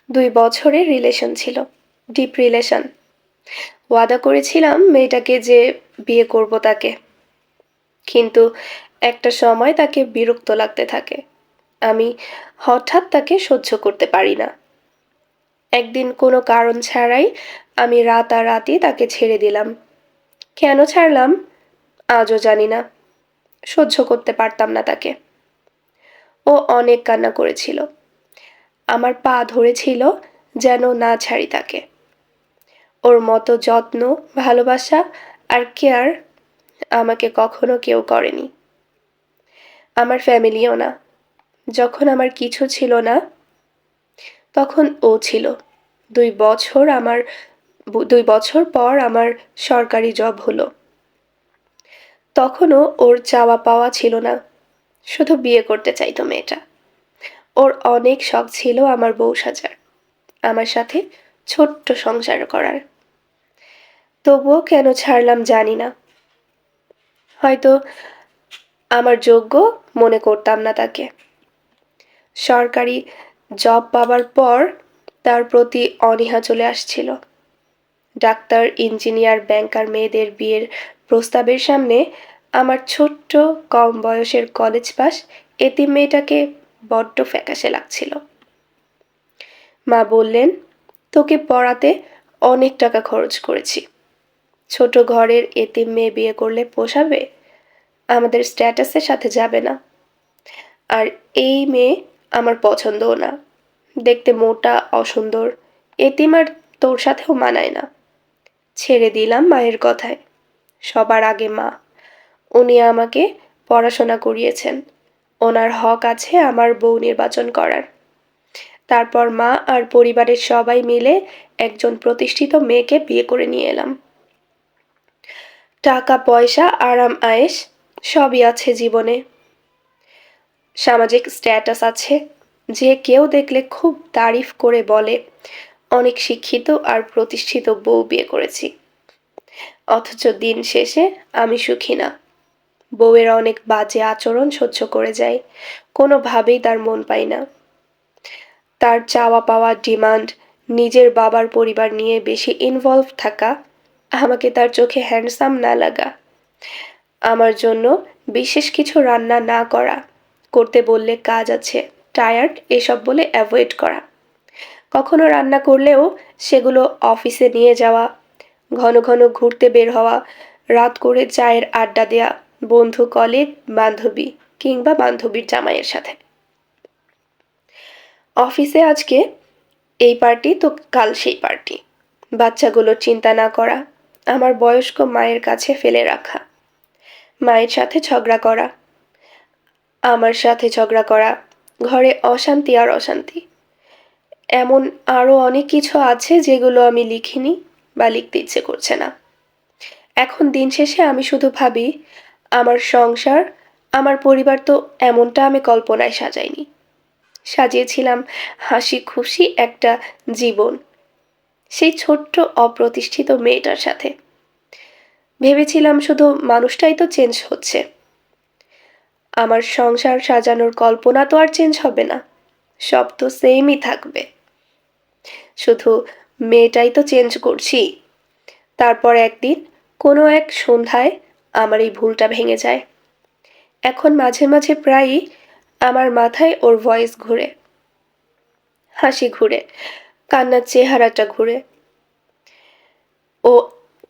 2 বছরের রিলেশন ছিল, deep relation. ওয়াদা করেছিলাম মেয়েটাকে যে বিয়ে করব তাকে, কিন্তু একটা সময় তাকে বিরক্ত লাগতে থাকে। আমি হঠাৎ তাকে সহ্য করতে পারি না। একদিন কোনো কারণ ছাড়াই আমি রাতারাতি তাকে ছেড়ে দিলাম। কেন ছাড়লাম আজও জানি না। সহ্য করতে পারতাম না তাকে। ও অনেক কান্না করেছিল, আমার পা ধরেছিল যেন না ছাড়ি তাকে। ওর মতো যত্ন, ভালোবাসা আর কেয়ার আমাকে কখনো কেউ করেনি, আমার ফ্যামিলিও না। যখন আমার কিছু ছিল না তখন ও ছিল। 2 বছর পর আমার সরকারি জব হলো। তখনও ওর চাওয়া পাওয়া ছিল না, শুধু বিয়ে করতে চাইতো মেয়েটা। ওর অনেক শখ ছিল আমার বউ সাজার, আমার সাথে ছোট্ট সংসার করার। তবুও কেন ছাড়লাম জানি না। হয়তো আমার যোগ্য মনে করতাম না তাকে। সরকারি জব পাবার পর তার প্রতি অনীহা চলে আসছিল। ডাক্তার, ইঞ্জিনিয়ার, ব্যাংকার মেয়েদের বিয়ের প্রস্তাবের সামনে আমার ছোট্ট কম বয়সের কলেজ পাস এতিম মেয়েটাকে বড্ড ফ্যাকাশে লাগছিল। মা বললেন, তোকে পড়াতে অনেক টাকা খরচ করেছি, ছোট ঘরের এতিম মেয়ে বিয়ে করলে পোষাবে? আমাদের স্ট্যাটাসের সাথে যাবে না। আর এই মেয়ে আমার পছন্দও না, দেখতে মোটা, অসুন্দর, এতিম আর তোর সাথেও মানায় না। ছেড়ে দিলাম মায়ের কথায়। সবার আগে মা, উনি আমাকে পড়াশোনা করিয়েছেন, ওনার হক আছে আমার বউ নির্বাচন করার। তারপর মা আর পরিবারের সবাই মিলে একজন প্রতিষ্ঠিত মেয়েকে বিয়ে করে নিয়ে এলাম। টাকা পয়সা, আরাম আয়েশ সবই আছে জীবনে, সামাজিক স্ট্যাটাস আছে, যে কেউ দেখলে খুব তারিফ করে বলে অনেক শিক্ষিত আর প্রতিষ্ঠিত বউ বিয়ে করেছি। অথচ দিন শেষে আমি সুখী না। বউয়ের অনেক বাজে আচরণ সহ্য করে যাই, কোনোভাবেই তার মন পাই না। তার চাওয়া পাওয়া, ডিমান্ড, নিজের বাবার পরিবার নিয়ে বেশি ইনভলভ থাকা, আমাকে তার চোখে হ্যান্ডসাম না লাগা, আমার জন্য বিশেষ কিছু রান্না না করা, করতে বললে কাজ আছে, টায়ার্ড এসব বলে অ্যাভয়েড করা, কখনো রান্না করলেও সেগুলো অফিসে নিয়ে যাওয়া, ঘন ঘন ঘুরতে বের হওয়া, রাত করে চায়ের আড্ডা দেয়া বন্ধু, কলিগ, বান্ধবী কিংবা বান্ধবীর জামাইয়ের সাথে। অফিসে আজকে এই পার্টি তো কাল সেই পার্টি, বাচ্চাগুলোর চিন্তা না করা, আমার বয়স্ক মায়ের কাছে ফেলে রাখা, মায়ের সাথে ঝগড়া করা, আমার সাথে ঝগড়া করা, ঘরে অশান্তি আর অশান্তি। এমন আরও অনেক কিছু আছে যেগুলো আমি লিখিনি বা লিখতে ইচ্ছে করছে না। এখন দিন শেষে আমি শুধু ভাবি, আমার সংসার, আমার পরিবার তো এমনটা আমি কল্পনায় সাজাইনি। সাজিয়েছিলাম হাসি খুশি একটা জীবন, সেই ছোট্ট অপ্রতিষ্ঠিত মেয়েটার সাথে। ভেবেছিলাম শুধু মানুষটাই তো চেঞ্জ হচ্ছে, আমার সংসার সাজানোর কল্পনা তো আর চেঞ্জ হবে না, সব তো সেমই থাকবে, শুধু মেয়েটাই তো চেঞ্জ করছি। তারপর একদিন কোনো এক সন্ধ্যায় আমার এই ভুলটা ভেঙে যায়। এখন মাঝে মাঝে প্রায়ই আমার মাথায় ওর ভয়েস ঘুরে, হাসি ঘুরে, কান্নার চেহারাটা ঘুরে। ও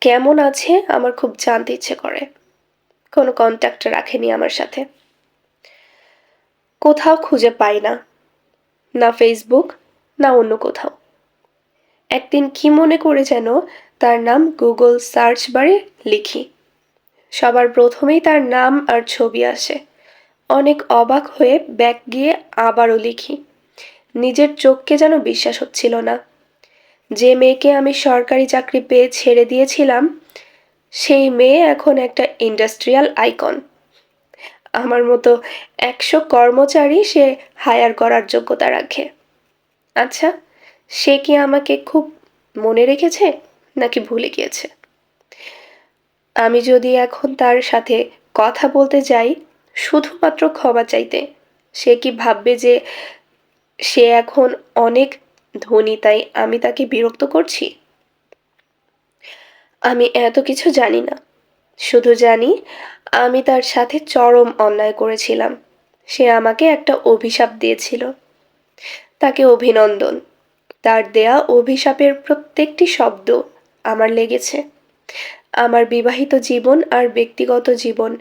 কেমন আছে আমার খুব জানতে ইচ্ছে করে। কোনো কন্ট্যাক্ট রাখেনি আমার সাথে, কোথাও খুঁজে পাই না, না ফেসবুক না অন্য কোথাও। একদিন কি মনে করে যেন তার নাম গুগল সার্চ বারে লিখি, সবার প্রথমেই তার নাম আর ছবি আসে। অনেক অবাক হয়ে ব্যাক গিয়ে আবারও লিখি, নিজের চোখকে যেন বিশ্বাস হচ্ছিল না। যে মেয়েকে আমি সরকারি চাকরি পেয়ে ছেড়ে দিয়েছিলাম, সেই মেয়ে এখন একটা ইন্ডাস্ট্রিয়াল আইকন। আমার মতো 100 কর্মচারী সে হায়ার করার যোগ্যতা রাখে। আচ্ছা, সে কি আমাকে খুব মনে রেখেছে নাকি ভুলে গিয়েছে? আমি যদি এখন তার সাথে কথা বলতে যাই শুধুমাত্র ক্ষমা চাইতে, সে কি ভাববে যে সে এখন অনেক ধনী তাই আমি তাকে বিরক্ত করছি? আমি এত কিছু জানি না। শুধু জানি আমি তার সাথে চরম অন্যায় করেছিলাম। সে আমাকে একটা অভিশাপ দিয়েছিল। তাকে অভিনন্দন। তার দেয়া অভিশাপের প্রত্যেকটি শব্দ আমার লেগেছে। আমার বিবাহিত জীবন আর ব্যক্তিগত জীবন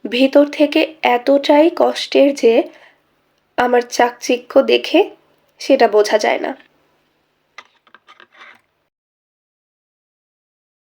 ভেতর থেকে এতটাই কষ্টের যে আমার চাকচিক্য দেখে সেটা বোঝা যায় না।